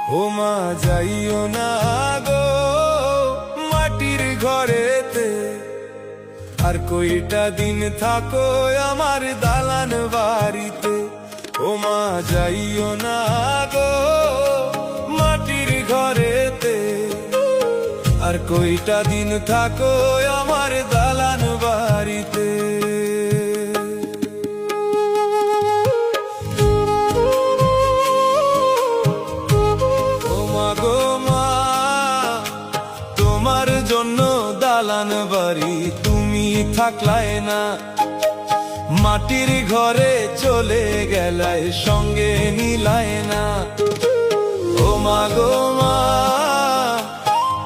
ও মা যাইও না গো মাটির ঘরেতে, আর কয়টা দিন থাকো আমার দালান বাড়িতে। ও মা যাইও না গো মাটির ঘরেতে, আর কয়টা দিন থাকো আমার দালান বাড়িতে। দালান বাড়ি তুমি থাকলাই না, মাটির ঘরে চলে গেলাই সঙ্গে নিলাই না। ও মা গো মা,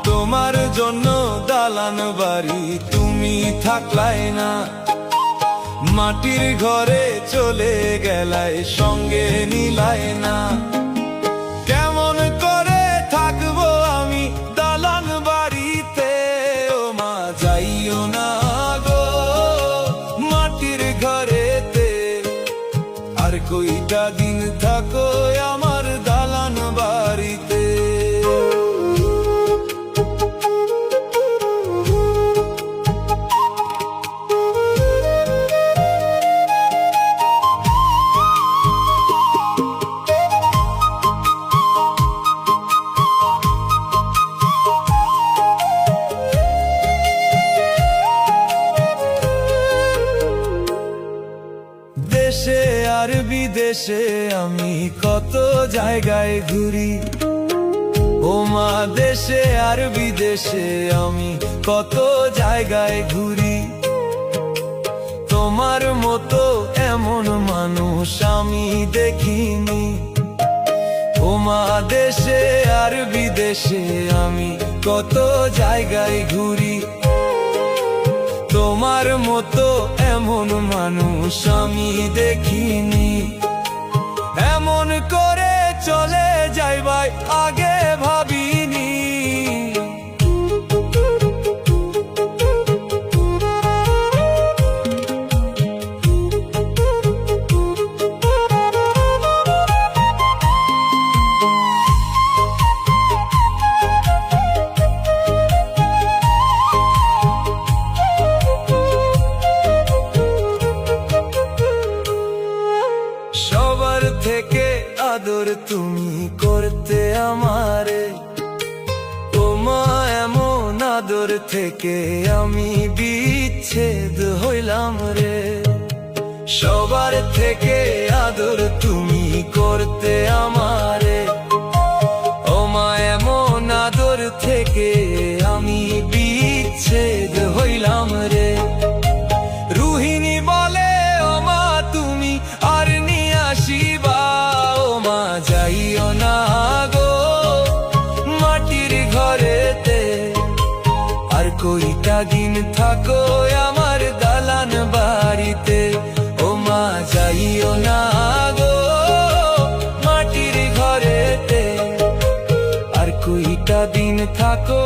তোমার জন্য দালান বাড়ি তুমি থাকলাই না, মাটির ঘরে চলে গেলাই সঙ্গে নিলাই না। কেমন করে থাকবো আমি দালান বাড়িতে, ও মা যাইও না গো মাটির ঘরেতে, আর কয়টা দিন থাকো আমার দালান বাড়িতে। দেশে আর বিদেশে আমি কত জায়গায় ঘুরি, ও মা দেশে আর বিদেশে আমি কত জায়গায় ঘুরি। তোমার মতো এমন মানুষ আমি দেখিনি, ও মা দেশে আর বিদেশে আমি কত জায়গায় ঘুরি। তোমার মতো এমন মানুষ আমি দেখিনি, এমন করে চলে যাইবাই আগে ভাবিনি। সবার থেকে আদর তুমি করতে আমারে, ও মা এমন আদর থেকে আমি বিচ্ছেদ হইলাম রে। সবার থেকে আদর তুমি করতে আমারে, ও মা এমন আদর থেকে আমি বিচ্ছেদ হইলাম রে। রুহিণী বলে ও মা তুমি আর নিয়ে আসিবা, ও মা যাইও না গো মাটির ঘরেতে, আর কয়টা দিন থাকো আমার দালান বাড়িতে। ও মা যাইও না গো মাটির ঘরেতে, আর কয়টা দিন থাকো